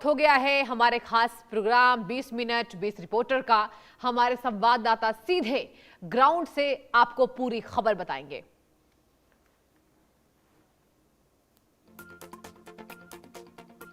हो गया है हमारे खास प्रोग्राम 20 मिनट 20 रिपोर्टर का। हमारे संवाददाता सीधे ग्राउंड से आपको पूरी खबर बताएंगे।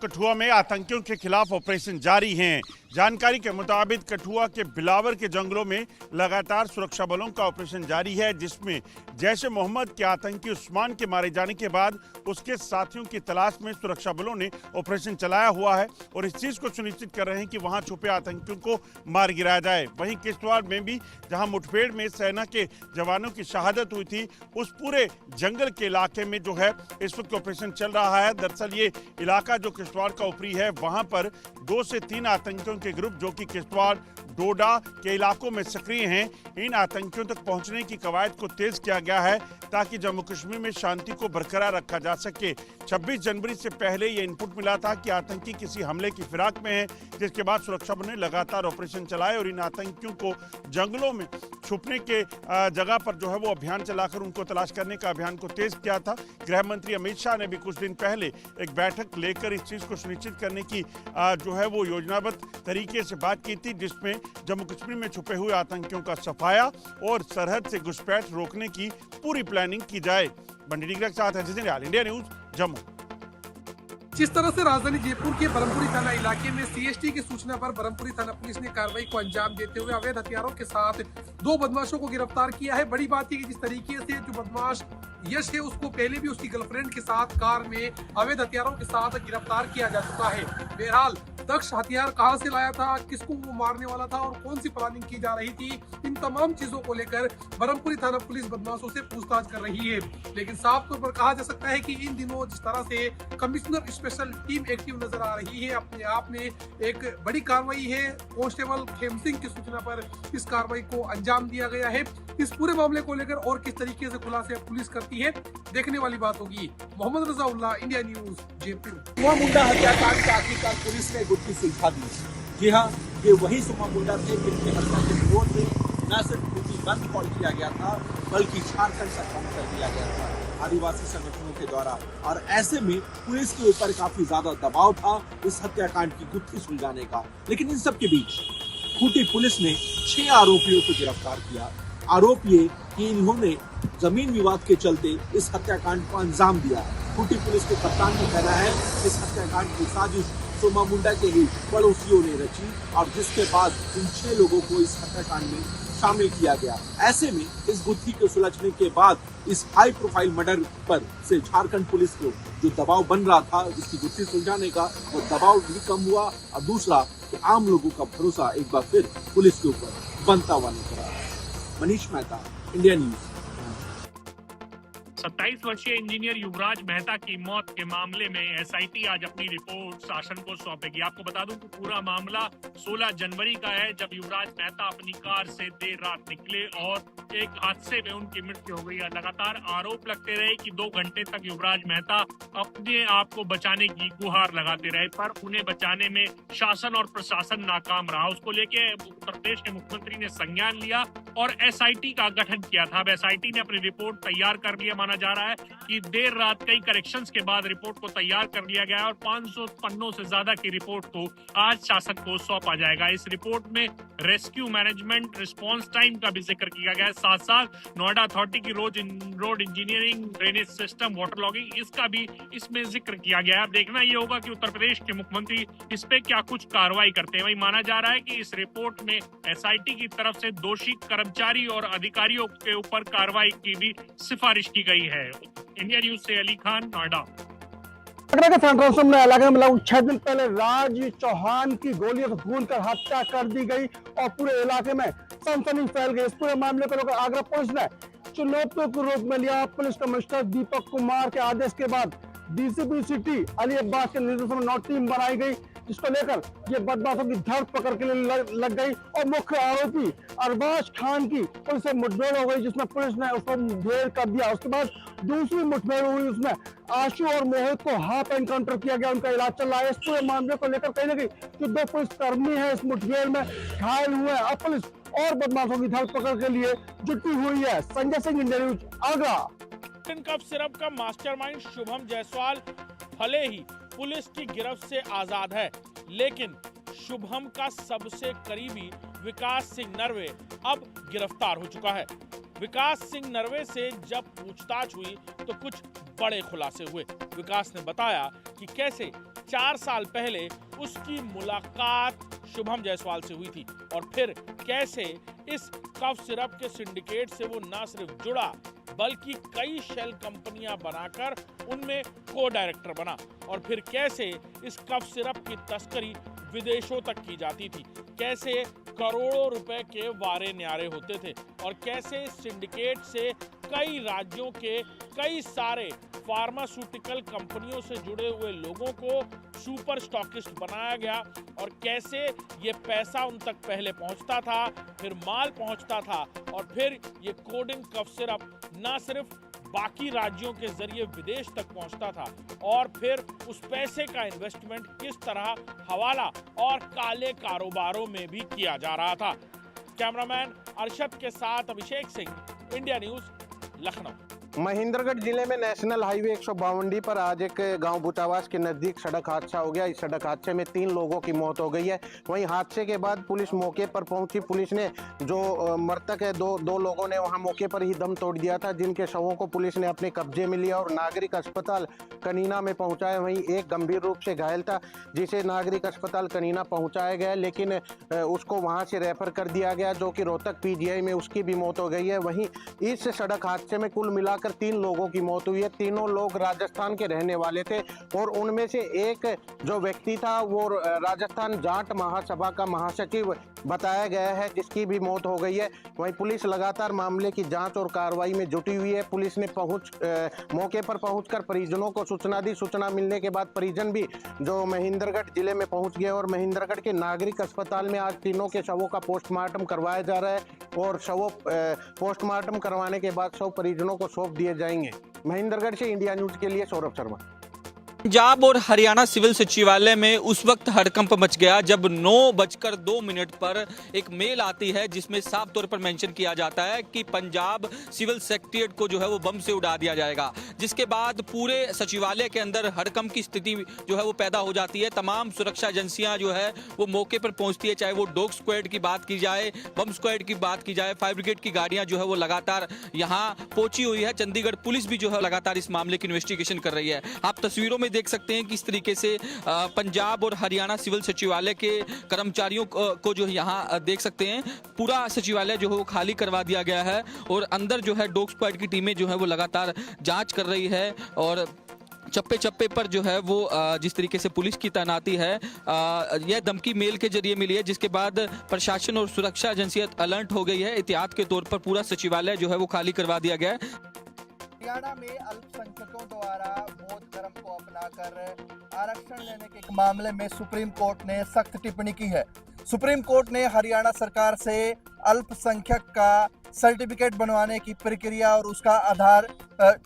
कठुआ में आतंकियों के खिलाफ ऑपरेशन जारी है। जानकारी के मुताबिक कठुआ के बिलावर के जंगलों में लगातार सुरक्षा बलों का ऑपरेशन जारी है, जिसमें जैश ए मोहम्मद के आतंकी उस्मान के मारे जाने के बाद उसके साथियों की तलाश में सुरक्षा बलों ने ऑपरेशन चलाया हुआ है और इस चीज को सुनिश्चित कर रहे हैं कि वहां छुपे आतंकियों को मार गिराया जाए। वहीं किश्तवाड़ में भी जहां मुठभेड़ में सेना के जवानों की शहादत हुई थी, उस पूरे जंगल के इलाके में जो है इस वक्त ऑपरेशन चल रहा है। दरअसल ये इलाका जो किश्तवाड़ का ऊपरी है, वहां पर 2 से 3 आतंकियों के ग्रुप जो कि किश्तवाड़ डोडा के इलाकों में सक्रिय हैं, इन आतंकियों तक पहुंचने की कवायद को तेज किया गया है ताकि जम्मू कश्मीर में शांति को बरकरार रखा जा सके। 26 जनवरी से पहले ये इनपुट मिला था कि आतंकी किसी हमले की फिराक में है, जिसके बाद सुरक्षा बलों ने लगातार ऑपरेशन चलाए और इन आतंकियों को जंगलों में छुपने के जगह पर जो है वो अभियान चलाकर उनको तलाश करने का अभियान को तेज किया था। गृह मंत्री अमित शाह ने भी कुछ दिन पहले एक बैठक लेकर इस चीज को सुनिश्चित करने की जो है वो योजनाबद्ध तरीके से बात की थी, जिसमें जम्मू कश्मीर में छुपे हुए आतंकियों का सफाया और सरहद से घुसपैठ रोकने की पूरी प्लानिंग की जाए। बंडी डिग्रा के साथ इंडिया न्यूज जम्मू। जिस तरह से राजधानी जयपुर के ब्रह्मपुरी थाना इलाके में सीएसटी की सूचना पर ब्रह्मपुरी थाना पुलिस ने कार्रवाई को अंजाम देते हुए अवैध हथियारों के साथ 2 बदमाशों को गिरफ्तार किया है। बड़ी बात है कि जिस तरीके से जो बदमाश यश है, उसको पहले भी उसकी गर्लफ्रेंड के साथ कार में अवैध हथियारों के साथ गिरफ्तार किया जा चुका है। बहरहाल दक्ष हथियार कहां से लाया था, किसको वो मारने वाला था और कौन सी प्लानिंग की जा रही थी, इन तमाम चीजों को लेकर ब्रह्मपुरी थाना पुलिस बदमाशों से पूछताछ कर रही है। लेकिन साफ तौर पर कहा जा सकता है कि इन दिनों जिस तरह से कमिश्नर स्पेशल टीम एक्टिव नजर आ रही है, अपने आप में एक बड़ी कार्रवाई है। कांस्टेबल खेम सिंह की सूचना पर इस कार्रवाई को अंजाम दिया गया है। इस पूरे मामले को लेकर और किस तरीके से खुलासे पुलिस करती है, देखने वाली बात होगी। Mohammad Razaullah, India news, Jaipur. सुमा मुंडा हत्याकांड का आखिरकार पुलिस ने गुत्थी सुलझा दी। जी हाँ, ये वही सुमा मुंडा थे जिनकी हत्या के विरोध में न सिर्फ ड्यूटी बंद कॉल किया गया था, बल्कि झारखंड तक बंद कर दिया गया था आदिवासी संगठनों के द्वारा। और ऐसे में पुलिस के ऊपर काफी ज्यादा दबाव था इस हत्याकांड की गुत्थी सुलझाने का। लेकिन इन सब के बीच खूंटी पुलिस ने 6 आरोपियों को गिरफ्तार किया। आरोप ये कि इन्होंने जमीन विवाद के चलते इस हत्याकांड को अंजाम दिया। खूंटी पुलिस के कप्तान ने कहना है कि इस हत्याकांड की साजिश सोमा मुंडा के ही पड़ोसियों ने रची और जिसके बाद इन 6 लोगों को इस हत्याकांड में शामिल किया गया। ऐसे में इस गुत्थी के सुलझने के बाद इस हाई प्रोफाइल मर्डर पर से झारखंड पुलिस को जो दबाव बन रहा था इसकी गुत्थी सुलझाने का, वो दबाव भी कम हुआ। और दूसरा कि आम लोगों का भरोसा एक बार फिर पुलिस के ऊपर बनता हुआ नजर आ रहा है। Manish Mehta, India news. 27 वर्षीय इंजीनियर युवराज मेहता की मौत के मामले में एसआईटी आज अपनी रिपोर्ट शासन को सौंपेगी। आपको बता दूं कि पूरा मामला 16 जनवरी का है, जब युवराज मेहता अपनी कार से देर रात निकले और एक हादसे में उनकी मृत्यु हो गई। लगातार आरोप लगते रहे कि 2 घंटे तक युवराज मेहता अपने आप को बचाने की गुहार लगाते रहे, पर उन्हें बचाने में शासन और प्रशासन नाकाम रहा। उसको लेके उत्तर प्रदेश के मुख्यमंत्री ने संज्ञान लिया और एसआईटी का गठन किया था। अब एसआईटी ने अपनी रिपोर्ट तैयार कर लिया। माना जा रहा है कि देर रात कई करेक्शंस के बाद रिपोर्ट को तैयार कर लिया गया और 500 पन्नों से ज्यादा की रिपोर्ट को आज शासन को सौंपा जाएगा। इस रिपोर्ट में रेस्क्यू मैनेजमेंट रिस्पांस टाइम का भी जिक्र किया गया है। साथ साथ नोएडा अथॉरिटी की road engineering, drainage system, water logging, इसका भी इसमें जिक्र किया गया है। देखना ये होगा कि उत्तर प्रदेश के मुख्यमंत्री इस पे क्या कुछ कार्रवाई करते हैं। वही माना जा रहा है कि इस रिपोर्ट में एसआईटी की तरफ से दोषी कर्मचारी और अधिकारियों के ऊपर कार्रवाई की भी सिफारिश की गई है। इंडिया न्यूज से अली खान, नोएडा। पटना के सेंट्रल में इलाके में लगभग 6 दिन पहले राज चौहान की गोलियों से भूनकर हत्या कर दी गई और पूरे इलाके में सनसनी फैल गई। इस पूरे मामले को लेकर आगरा पुलिस ने चुनौतियों के रूप में लिया। पुलिस कमिश्नर दीपक कुमार के आदेश के बाद डीसीपी सिटी अली अब्बास के निर्देशन में नौ टीम बनाई गई, जिसको लेकर ये बदमाशों की धरपकड़ के लिए लग गई और मुख्य आरोपी अरबाज खान की पुलिस से मुठभेड़ हो गई, जिसमें पुलिस ने उसको ढेर कर दिया। उसके बाद दूसरी मुठभेड़ हुई, उसमें आशु और मोहित को हाफ एनकाउंटर किया गया, उनका इलाज चल रहा है। इस पूरे मामले को लेकर कहीं ना कहीं जो 2 पुलिसकर्मी है इस मुठभेड़ में घायल हुए हैं। अब पुलिस और बदमाशों की धरपकड़ के लिए जुटी हुई है। Sanjay Singh, India news, Agra. Cup syrup का मास्टरमाइंड शुभम जायसवाल भले ही पुलिस की गिरफ्त से आजाद है, लेकिन शुभम का सबसे करीबी विकास सिंह नरवे अब गिरफ्तार हो चुका है। विकास सिंह नरवे से जब पूछताछ हुई तो कुछ बड़े खुलासे हुए। विकास ने बताया कि कैसे 4 साल पहले उसकी मुलाकात शुभम जायसवाल से हुई थी और फिर कैसे इस कफ सिरप के सिंडिकेट से वो न सिर्फ जुड़ा बल्कि कई शेल कंपनियां बनाकर उनमें को डायरेक्टर बना और फिर कैसे इस कफ सिरप की तस्करी विदेशों तक की जाती थी, कैसे करोड़ों रुपए के वारे न्यारे होते थे और कैसे इस सिंडिकेट से कई राज्यों के कई सारे फार्मास्यूटिकल कंपनियों से जुड़े हुए लोगों को सुपर स्टॉकिस्ट बनाया गया और कैसे ये पैसा उन तक पहले पहुंचता था, फिर माल पहुंचता था और फिर ये कोडिन कफ सिरप ना सिर्फ बाकी राज्यों के जरिए विदेश तक पहुंचता था और फिर उस पैसे का इन्वेस्टमेंट किस तरह हवाला और काले कारोबारों में भी किया जा रहा था। कैमरामैन अरशद के साथ अभिषेक सिंह, इंडिया न्यूज, लखनऊ। महेंद्रगढ़ जिले में नेशनल हाईवे 152 पर आज एक गांव बुटावास के नजदीक सड़क हादसा हो गया। इस सड़क हादसे में 3 लोगों की मौत हो गई है। वहीं हादसे के बाद पुलिस मौके पर पहुंची। पुलिस ने जो मृतक है दो लोगों ने वहां मौके पर ही दम तोड़ दिया था, जिनके शवों को पुलिस ने अपने कब्जे में लिया और नागरिक अस्पताल कनीना में पहुंचाया। वहीं एक गंभीर रूप से घायल था जिसे नागरिक अस्पताल कनीना पहुंचाया गया, लेकिन उसको वहां से रेफर कर दिया गया, जो कि रोहतक PGI में उसकी भी मौत हो गई है। वहीं इस सड़क हादसे में कुल मिलाकर 3 लोगों की मौत हुई है। तीनों लोग राजस्थान के रहने वाले थे और उनमें से एक जो व्यक्ति था वो राजस्थान जाट महासभा का महासचिव बताया गया है, जिसकी भी मौत हो गई है। वहीं पुलिस लगातार मामले की जांच और कार्रवाई में जुटी हुई है। पुलिस ने मौके पर पहुंचकर परिजनों को सूचना दी। सूचना मिलने के बाद परिजन भी जो महेंद्रगढ़ जिले में पहुंच गए और महेंद्रगढ़ के नागरिक अस्पताल में आज तीनों के शवों का पोस्टमार्टम करवाया जा रहा है और शवों पोस्टमार्टम करवाने के बाद शव परिजनों को सौंप दिए जाएंगे। महेंद्रगढ़ से इंडिया न्यूज के लिए सौरभ शर्मा। पंजाब और हरियाणा सिविल सचिवालय में उस वक्त हड़कंप मच गया जब 9:02 पर एक मेल आती है जिसमें साफ तौर पर मेंशन किया जाता है कि पंजाब सिविल सेक्रेटरीट को जो है वो बम से उड़ा दिया जाएगा, जिसके बाद पूरे सचिवालय के अंदर हड़कंप की स्थिति जो है वो पैदा हो जाती है। तमाम सुरक्षा एजेंसियां जो है वो मौके पर पहुंचती है, चाहे वो डॉग स्क्वाड की बात की जाए, बम स्क्वाड की बात की जाए, फायर ब्रिगेड की गाड़ियां जो है वो लगातार यहाँ पहुंची हुई है। चंडीगढ़ पुलिस भी जो है लगातार इस मामले की इन्वेस्टिगेशन कर रही है। आप तस्वीरों में देख सकते हैं किस तरीके से पंजाब और हरियाणा सिविल सचिवालय के कर्मचारियों को जो यहाँ देख सकते हैं, पूरा सचिवालय जो है वो खाली करवा दिया गया है और अंदर जो है डॉग स्क्वाड की टीमें जो है वो लगातार जांच कर रही है और चप्पे चप्पे पर जो है वो जिस तरीके से पुलिस की तैनाती है, यह धमकी मेल के जरिए मिली है, जिसके बाद प्रशासन और सुरक्षा एजेंसियां अलर्ट हो गई है। एहतियात के तौर पर पूरा सचिवालय जो है वो खाली करवा दिया गया है। हरियाणा में अल्पसंख्यकों द्वारा बौद्ध धर्म को अपनाकर आरक्षण लेने के एक मामले में सुप्रीम कोर्ट ने सख्त टिप्पणी की है। सुप्रीम कोर्ट ने हरियाणा सरकार से अल्पसंख्यक का सर्टिफिकेट बनवाने की प्रक्रिया और उसका आधार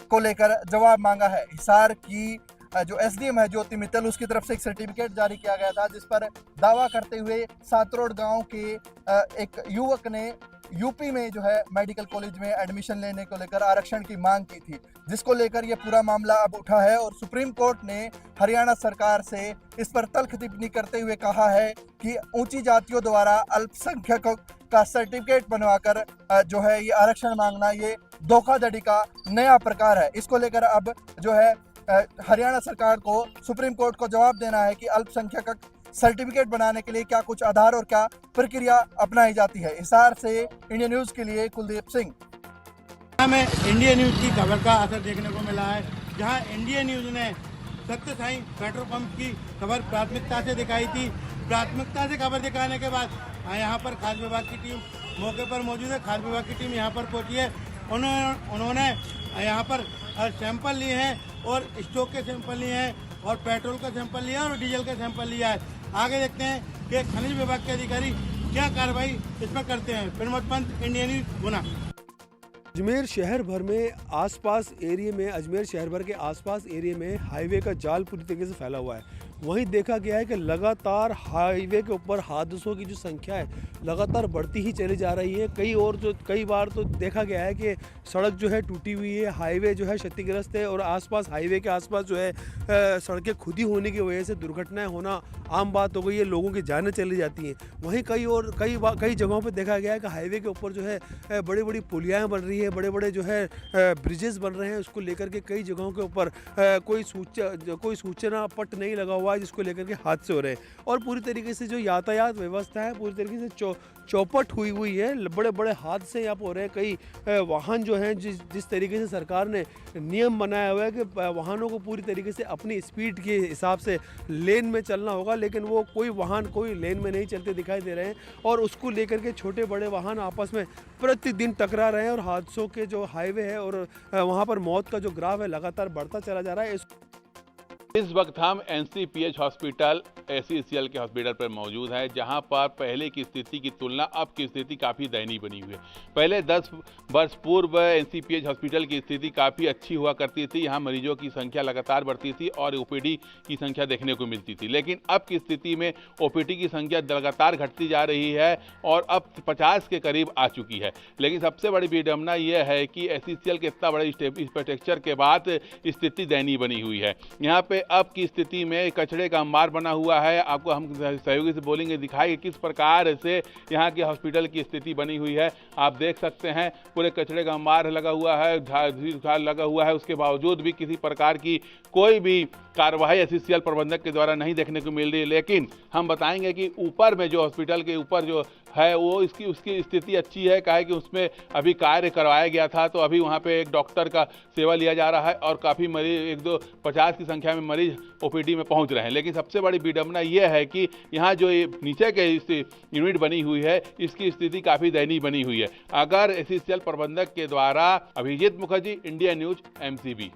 को लेकर जवाब मांगा है। हिसार की जो SDM है ज्योति मित्तल, उसकी तरफ से एक सर्टिफिकेट जारी किया गया था जिस पर दावा करते हुए सातरोड गांव के एक युवक ने यूपी में जो है मेडिकल कॉलेज में एडमिशन लेने को लेकर आरक्षण की मांग की थी, जिसको लेकर यह पूरा मामला अब उठा है और सुप्रीम कोर्ट ने हरियाणा सरकार से इस पर तल्ख टिप्पणी करते हुए कहा है कि ऊंची जातियों द्वारा अल्पसंख्यकों का सर्टिफिकेट बनवाकर जो है ये आरक्षण मांगना, ये धोखाधड़ी का नया प्रकार है। इसको लेकर अब जो है हरियाणा सरकार को सुप्रीम कोर्ट को जवाब देना है कि अल्पसंख्यक सर्टिफिकेट बनाने के लिए क्या कुछ आधार और क्या प्रक्रिया अपनाई जाती है। हिसार से इंडिया न्यूज के लिए कुलदीप सिंह। हमें इंडिया न्यूज की खबर का असर देखने को मिला है, जहां इंडिया न्यूज ने सत्य साई पेट्रोल पंप की खबर प्राथमिकता से दिखाई थी। प्राथमिकता से खबर दिखाने के बाद यहाँ पर खाद्य विभाग की टीम मौके पर मौजूद है। खाद्य विभाग की टीम यहाँ पर पहुंची है। उन्होंने यहाँ पर सैंपल लिए हैं और स्टॉक के सैंपल लिए हैं और पेट्रोल का सैंपल लिया और डीजल का सैंपल लिया है। आगे देखते हैं कि खनिज विभाग के अधिकारी क्या कार्रवाई इसमें करते हैं। प्रमोद पंत, इंडिया न्यूज, गुना। अजमेर शहर भर में आसपास एरिया में, अजमेर शहर भर के आसपास एरिया में हाईवे का जाल पूरी तरीके से फैला हुआ है। वहीं देखा गया है कि लगातार हाईवे के ऊपर हादसों की जो संख्या है लगातार बढ़ती ही चली जा रही है। कई बार तो देखा गया है कि सड़क जो है टूटी हुई है, हाईवे जो है क्षतिग्रस्त है और आसपास हाईवे के आसपास जो है सड़कें खुदी होने की वजह से दुर्घटनाएं होना आम बात हो गई है, लोगों की जानें चली जाती हैं। वहीं कई जगहों पर देखा गया है कि हाईवे के ऊपर जो है बड़ी बड़ी पुलियाएँ बन रही है, बड़े बड़े जो है ब्रिजेस बन रहे हैं। उसको लेकर के कई जगहों के ऊपर कोई सूचना पट नहीं लगा हुआ है, जिसको लेकर के हादसे हो रहे हैं और पूरी तरीके से जो यातायात व्यवस्था है पूरी तरीके से चौपट हुई है। बड़े बड़े हादसे यहाँ पर हो रहे हैं। कई वाहन जो हैं जिस तरीके से सरकार ने नियम बनाया हुआ है कि वाहनों को पूरी तरीके से अपनी स्पीड के हिसाब से लेन में चलना होगा, लेकिन वो कोई लेन में नहीं चलते दिखाई दे रहे हैं और उसको लेकर के छोटे बड़े वाहन आपस में प्रतिदिन टकरा रहे हैं और हादसों के जो हाईवे है और वहाँ पर मौत का जो ग्राफ है लगातार बढ़ता चला जा रहा है। इस वक्त हम एनसीपीएच हॉस्पिटल एसीसीएल के हॉस्पिटल पर मौजूद है, जहां पर पहले की स्थिति की तुलना अब की स्थिति काफ़ी दयनीय बनी हुई है। पहले 10 वर्ष पूर्व एनसीपीएच हॉस्पिटल की स्थिति काफ़ी अच्छी हुआ करती थी, यहां मरीजों की संख्या लगातार बढ़ती थी और ओपीडी की संख्या देखने को मिलती थी। लेकिन अब की स्थिति में ओपीडी की संख्या लगातार घटती जा रही है और अब 50 के करीब आ चुकी है। लेकिन सबसे बड़ी विडंबना यह है कि एसीसीएल के इतना बड़े इंफ्रास्ट्रक्चर के बाद स्थिति दयनीय बनी हुई है। यहाँ पे अब की स्थिति में कचरे का अंबार बना हुआ है। आपको हम सहयोगी से बोलेंगे, दिखाएंगे किस प्रकार से यहाँ के हॉस्पिटल की स्थिति बनी हुई है। आप देख सकते हैं पूरे कचरे का अंबार लगा हुआ है, झाड़ लगा हुआ है, उसके बावजूद भी किसी प्रकार की कोई भी कार्रवाई एसीसीएल प्रबंधक के द्वारा नहीं देखने को मिल रही है। लेकिन हम बताएंगे कि ऊपर में जो हॉस्पिटल के ऊपर जो है वो उसकी स्थिति अच्छी है, काहे कि उसमें अभी कार्य करवाया गया था, तो अभी वहाँ पे एक डॉक्टर का सेवा लिया जा रहा है और काफ़ी मरीज 50 की संख्या में मरीज ओपीडी में पहुँच रहे हैं। लेकिन सबसे बड़ी विडंबना यह है कि यहाँ जो नीचे के यूनिट बनी हुई है इसकी स्थिति काफ़ी दयनीय बनी हुई है। अगर एसीसीएल प्रबंधक के द्वारा, Abhijeet Mukherjee, India news, MCB.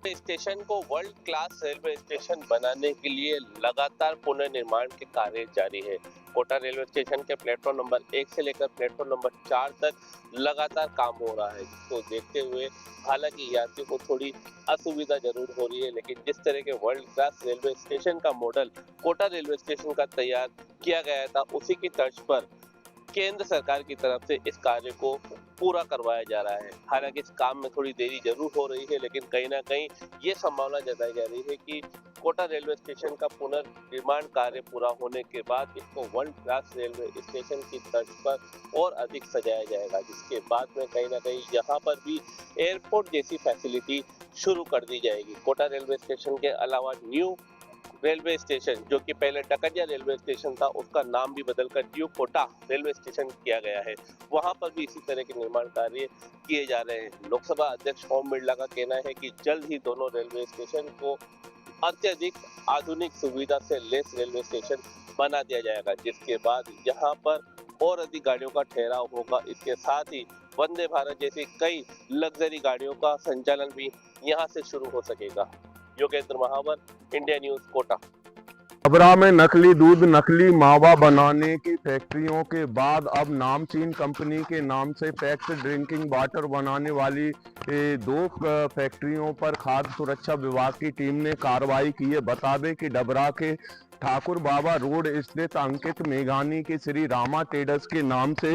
Station को वर्ल्ड क्लास रेलवे स्टेशन बनाने के लिए लगातार पुनर्निर्माण के कार्य जारी है। कोटा रेलवे स्टेशन के प्लेटफॉर्म नंबर 1 से लेकर प्लेटफॉर्म नंबर 4 तक लगातार काम हो रहा है, जिसको देखते हुए हालांकि यात्रियों को थोड़ी असुविधा जरूर हो रही है, लेकिन जिस तरह के वर्ल्ड क्लास रेलवे स्टेशन का मॉडल कोटा रेलवे स्टेशन का तैयार किया गया था, उसी की तर्ज पर केंद्र सरकार की तरफ से इस कार्य को पूरा करवाया जा रहा है। हालांकि इस काम में थोड़ी देरी जरूर हो रही है, लेकिन कहीं ना कहीं ये संभावना जताई जा रही है कि कोटा रेलवे स्टेशन का पुनर्निर्माण कार्य पूरा होने के बाद इसको वर्ल्ड क्लास रेलवे स्टेशन की तर्ज पर और अधिक सजाया जाएगा, जिसके बाद में कहीं ना कहीं यहाँ पर भी एयरपोर्ट जैसी फैसिलिटी शुरू कर दी जाएगी। कोटा रेलवे स्टेशन के अलावा न्यू रेलवे स्टेशन, जो कि पहले डकरिया रेलवे स्टेशन था, उसका नाम भी बदलकर न्यू कोटा रेलवे स्टेशन किया गया है। वहां पर भी इसी तरह के निर्माण कार्य किए जा रहे हैं। लोकसभा अध्यक्ष ओम बिरला का कहना है कि जल्द ही दोनों रेलवे स्टेशन को अत्यधिक आधुनिक सुविधा से लैस रेलवे स्टेशन बना दिया जाएगा, जिसके बाद यहाँ पर और अधिक गाड़ियों का ठहराव होगा। इसके साथ ही वंदे भारत जैसी कई लग्जरी गाड़ियों का संचालन भी यहाँ से शुरू हो सकेगा। योगेंद्र महावर, इंडिया न्यूज, कोटा। डबरा में नकली दूध, नकली मावा बनाने की फैक्ट्रियों के बाद अब नामचीन कंपनी के नाम से पैक्ड ड्रिंकिंग वाटर बनाने वाली 2 फैक्ट्रियों पर खाद्य सुरक्षा विभाग की टीम ने कार्रवाई की है। बता दें कि डबरा के ठाकुर बाबा रोड स्थित अंकित मेघानी के श्री रामा ट्रेडर्स के नाम से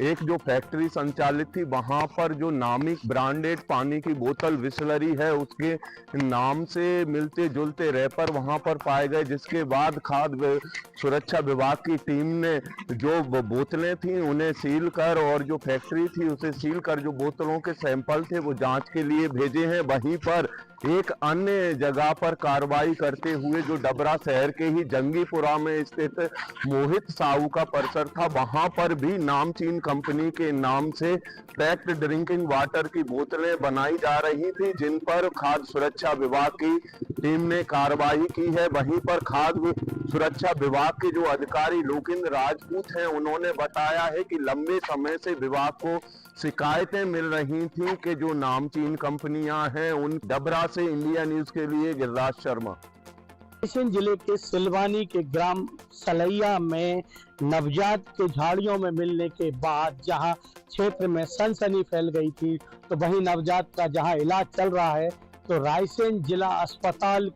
एक जो फैक्ट्री संचालित थी, वहां पर जो नामी ब्रांडेड पानी की बोतल बिसलरी है उसके नाम से मिलते जुलते रैपर वहां पर पाए गए, जिसके बाद खाद्य सुरक्षा विभाग की टीम ने जो बोतलें थी उन्हें सील कर और जो फैक्ट्री थी उसे सील कर जो बोतलों के सैंपल थे वो जांच के लिए भेजे हैं। वहीं पर एक अन्य जगह पर कार्रवाई करते हुए जो डबरा शहर के ही जंगीपुरा में स्थित मोहित साहू का परिसर था, वहां पर भी नामचीन कंपनी के नाम से पैक्ड ड्रिंकिंग वाटर की बोतलें बनाई जा रही थी, जिन पर खाद्य सुरक्षा विभाग की टीम ने कार्रवाई की है। वहीं पर खाद्य सुरक्षा विभाग के जो अधिकारी लोकेंद्र राजपूत हैं, उन्होंने बताया है कि लंबे समय से विभाग को शिकायतें मिल रही थी कि जो नामचीन कंपनियां हैं उन। डबरा से इंडिया न्यूज के लिए गिरिराज शर्मा। रायसेन जिले के सिलवानी के ग्राम सलैया में नवजात के झाड़ियों में मिलने के बाद जहां क्षेत्र में सनसनी फैल गई थी, तो वहीं नवजात का जहां इलाज चल रहा है, तो रायसेन जिला अस्पताल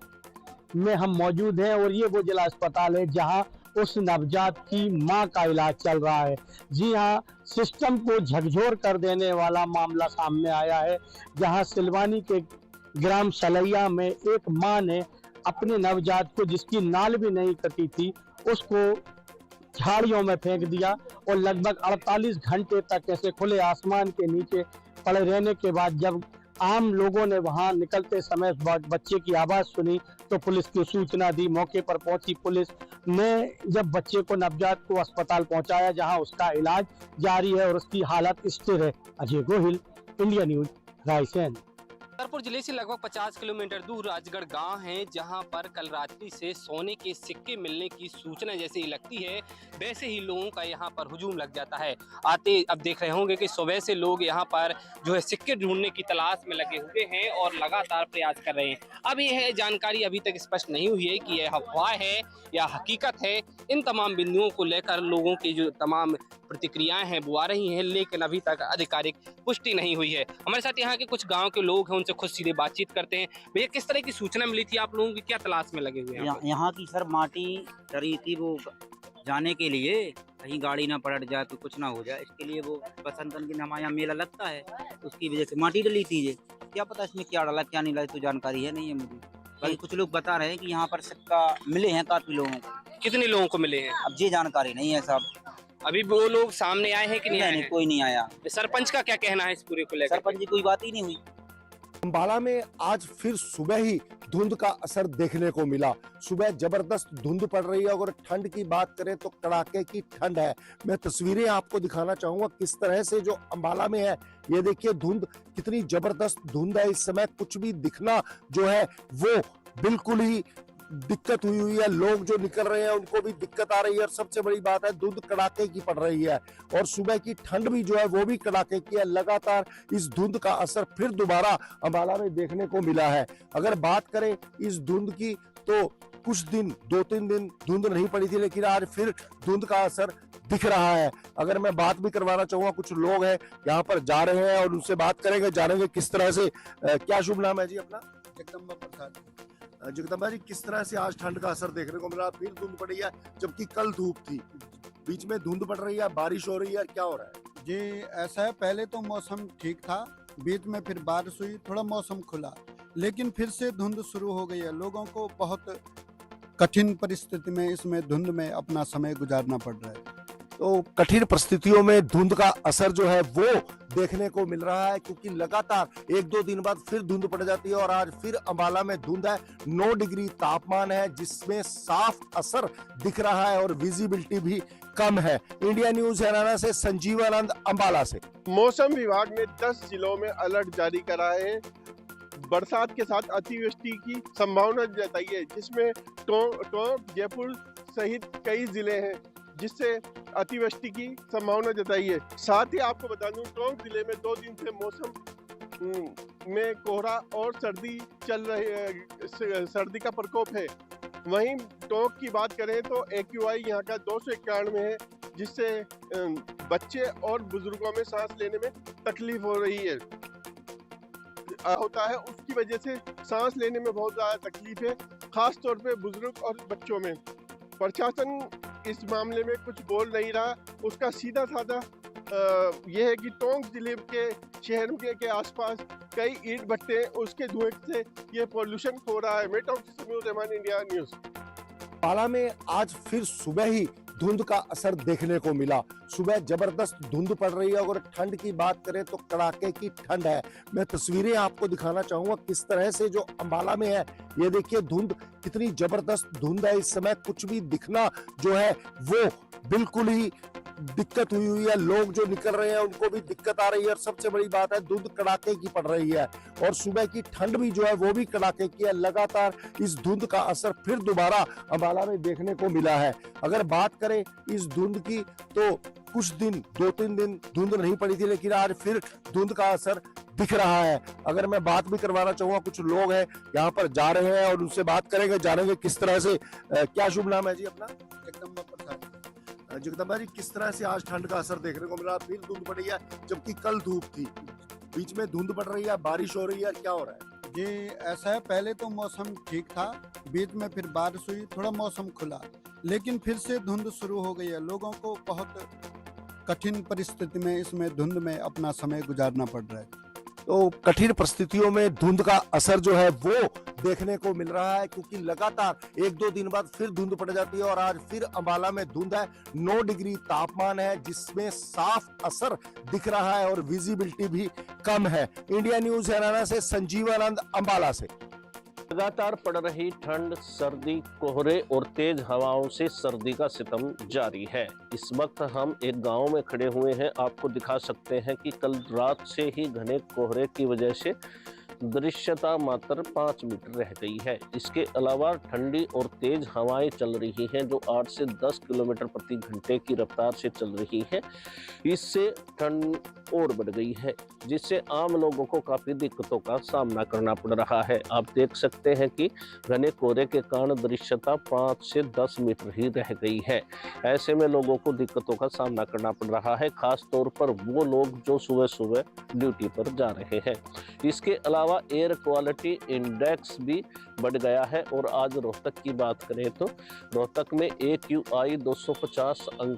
में हम मौजूद हैं और ये वो जिला अस्पताल है जहां उस नवजात की मां का इलाज चल रहा है। जी हां, सिस्टम को झकझोर कर देने वाला मामला सामने आया है, जहां सिलवानी के ग्राम सलैया में एक मां ने अपने नवजात को, जिसकी नाल भी नहीं कटी थी, उसको झाड़ियों में फेंक दिया और लगभग 48 घंटे तक ऐसे खुले आसमान के नीचे पड़े रहने के बाद जब आम लोगों ने वहां निकलते समय बच्चे की आवाज सुनी तो पुलिस को सूचना दी। मौके पर पहुंची पुलिस ने जब बच्चे को, नवजात को अस्पताल पहुंचाया, जहां उसका इलाज जारी है और उसकी हालत स्थिर है। Ajay Gohil, India news, Raisen. छतरपुर जिले से लगभग 50 किलोमीटर दूर राजगढ़ गांव है, जहां पर कल रात्रि से सोने के सिक्के मिलने की सूचना जैसे ही लगती है वैसे ही लोगों का यहां पर हुजूम लग जाता है। आते अब देख रहे होंगे कि सुबह से लोग यहां पर जो है सिक्के ढूंढने की तलाश में लगे हुए हैं और लगातार प्रयास कर रहे हैं। अब यह जानकारी अभी तक स्पष्ट नहीं हुई है कि यह अफवाह है या हकीकत है। इन तमाम बिंदुओं को लेकर लोगों की जो तमाम प्रतिक्रियाएं हैं वो आ रही हैं, लेकिन अभी तक आधिकारिक पुष्टि नहीं हुई है। हमारे साथ यहाँ के कुछ गांव के लोग हैं, उनसे खुद सीधे बातचीत करते हैं। भैया, किस तरह की सूचना मिली थी आप लोगों की, क्या तलाश में लगे हुए हैं? यहाँ की सर माटी डरी थी, वो जाने के लिए कहीं गाड़ी ना पलट जाए तो कुछ ना हो जाए, इसके लिए वो बसंत दिन हमारे यहाँ मेला लगता है, उसकी वजह से माटी डली थी। ये क्या पता इसमें क्या डाला क्या नहीं डाला तो जानकारी है नहीं है मुझे। बाकी कुछ लोग बता रहे हैं कि यहाँ पर सिक्का मिले हैं काफी लोगों को। कितने लोगों को मिले हैं? अब ये जानकारी नहीं है साहब। अभी वो लोग सामने आए हैं कि नहीं आए हैं? कोई नहीं आया। सरपंच का क्या कहना है इस पूरे को लेकर? सरपंच की कोई बात ही नहीं हुई। अंबाला में आज फिर सुबह ही धुंध का असर देखने को मिला। सुबह जबरदस्त धुंध पड़ रही है। अगर ठंड की बात करें तो कड़ाके की ठंड है। मैं तस्वीरें आपको दिखाना चाहूंगा किस तरह से जो अंबाला में है। ये देखिए धुंध, कितनी जबरदस्त धुंध है। इस समय कुछ भी दिखना जो है वो बिल्कुल ही दिक्कत हुई है। लोग जो निकल रहे हैं उनको भी दिक्कत आ रही है और सबसे बड़ी बात है धुंध कड़ाके की पड़ रही है और सुबह की ठंड भी जो है वो भी कड़ाके की है। लगातार इस धुंध का असर फिर दोबारा अंबाला में देखने को मिला है। अगर बात करें इस धुंध की तो कुछ दिन, 2-3 दिन धुंध नहीं पड़ी थी, लेकिन आज फिर धुंध का असर दिख रहा है। अगर मैं बात भी करवाना चाहूंगा, कुछ लोग हैं यहाँ पर जा रहे हैं और उनसे बात करेंगे, जानेंगे किस तरह से। क्या शुभ नाम है जी अपना? जगदम्बा प्रसाद। जगदम्बा जी, किस तरह से आज ठंड का असर देखने को मिला? फिर धुंध पड़ी है जबकि कल धूप थी, बीच में धुंध पड़ रही है, बारिश हो रही है, क्या हो रहा है? जी ऐसा है, पहले तो मौसम ठीक था, बीच में फिर बारिश हुई, थोड़ा मौसम खुला, लेकिन फिर से धुंध शुरू हो गई है। लोगों को बहुत कठिन परिस्थिति में इसमें धुंध में अपना समय गुजारना पड़ रहा है। तो कठिन परिस्थितियों में धुंध का असर जो है वो देखने को मिल रहा है, क्योंकि लगातार 1-2 दिन बाद फिर धुंध पड़ जाती है और आज फिर अंबाला में धुंध है। 9 डिग्री तापमान है जिसमें साफ असर दिख रहा है और विजिबिलिटी भी कम है। इंडिया न्यूज हरियाणा से संजीवानंद, अंबाला से। मौसम विभाग ने 10 जिलों में अलर्ट जारी करा है। बरसात के साथ अतिवृष्टि की संभावना जताई है, जिसमें टोंक, जयपुर सहित कई जिले हैं जिससे अतिवृष्टि की संभावना जताई है। साथ ही आपको बता दूं, टोंक जिले में 2 दिन से मौसम में कोहरा और सर्दी चल रही है, सर्दी का प्रकोप है। वहीं टोंक की बात करें तो AQI यहाँ का 291 है, जिससे बच्चे और बुजुर्गों में सांस लेने में तकलीफ हो रही है होता है, उसकी वजह से सांस लेने में बहुत ज्यादा तकलीफ है, खास तौर पे बुजुर्ग और बच्चों में। प्रशासन इस मामले में कुछ बोल नहीं रहा। उसका सीधा साधा यह है कि टोंक जिले के शहर के आसपास कई ईंट भट्टे हैं, उसके धुएं से ये पोल्यूशन हो रहा है। मैं टोंक से समीउर रहमान, इंडिया न्यूज। अंबाला में आज फिर सुबह ही धुंध का असर देखने को मिला। सुबह जबरदस्त धुंध पड़ रही है। अगर ठंड की बात करें तो कड़ाके की ठंड है। मैं तस्वीरें आपको दिखाना चाहूंगा किस तरह से जो अंबाला में है। ये देखिए धुंध, कितनी जबरदस्त धुंध है। इस समय कुछ भी दिखना जो है वो बिल्कुल ही दिक्कत हुई है। लोग जो निकल रहे हैं उनको भी दिक्कत आ रही है और सबसे बड़ी बात है धुंध कड़ाके की पड़ रही है और सुबह की ठंड भी जो है वो भी कड़ाके की है। लगातार इस धुंध का असर फिर दोबारा अंबाला में देखने को मिला है। अगर बात करें इस धुंध की तो कुछ दिन, 2-3 दिन धुंध नहीं पड़ी थी, लेकिन आज फिर धुंध का असर दिख रहा है। अगर मैं बात भी करवाना चाहूंगा, कुछ लोग हैं यहाँ पर जा रहे हैं और उनसे बात करेंगे, जानेंगे किस तरह से। क्या शुभ नाम है जी अपना? जगदम्बा प्रसाद। जगदम्बा जी, किस तरह से आज ठंड का असर देखने को मिला? फिर धुंध पड़ी है जबकि कल धूप थी, बीच में धुंध पड़ रही है, बारिश हो रही है, क्या हो रहा है? जी ऐसा है, पहले तो मौसम ठीक था, बीच में फिर बारिश हुई, थोड़ा मौसम खुला, लेकिन फिर से धुंध शुरू हो गई है। लोगों को बहुत कठिन परिस्थिति में इसमें धुंध में अपना समय गुजारना पड़ रहा है। तो कठिन परिस्थितियों में धुंध का असर जो है वो देखने को मिल रहा है, क्योंकि लगातार 1-2 दिन बाद फिर धुंध पड़ जाती है और आज फिर अंबाला में धुंध है। 9 डिग्री तापमान है, जिसमें साफ असर दिख रहा है और विजिबिलिटी भी कम है। इंडिया न्यूज हरियाणा से संजीवानंद, अंबाला से। लगातार पड़ रही ठंड, सर्दी, कोहरे और तेज हवाओं से सर्दी का सितम जारी है। इस वक्त हम एक गांव में खड़े हुए हैं। आपको दिखा सकते हैं कि कल रात से ही घने कोहरे की वजह से दृश्यता मात्र 5 मीटर रह गई है। इसके अलावा ठंडी और तेज हवाएं चल रही हैं जो 8 से 10 किलोमीटर प्रति घंटे की रफ्तार से चल रही है। इससे ठंड और बढ़ गई है, जिससे आम लोगों को काफ़ी दिक्कतों का सामना करना पड़ रहा है। आप देख सकते हैं कि घने कोहरे के कारण दृश्यता 5 से 10 मीटर ही रह गई है। ऐसे में लोगों को दिक्कतों का सामना करना पड़ रहा है, खास तौर पर वो लोग जो सुबह सुबह ड्यूटी पर जा रहे हैं। इसके अलावा एयर क्वालिटी इंडेक्स भी बढ़ गया है और आज रोहतक की बात करें तो रोहतक में AQI 250 अंक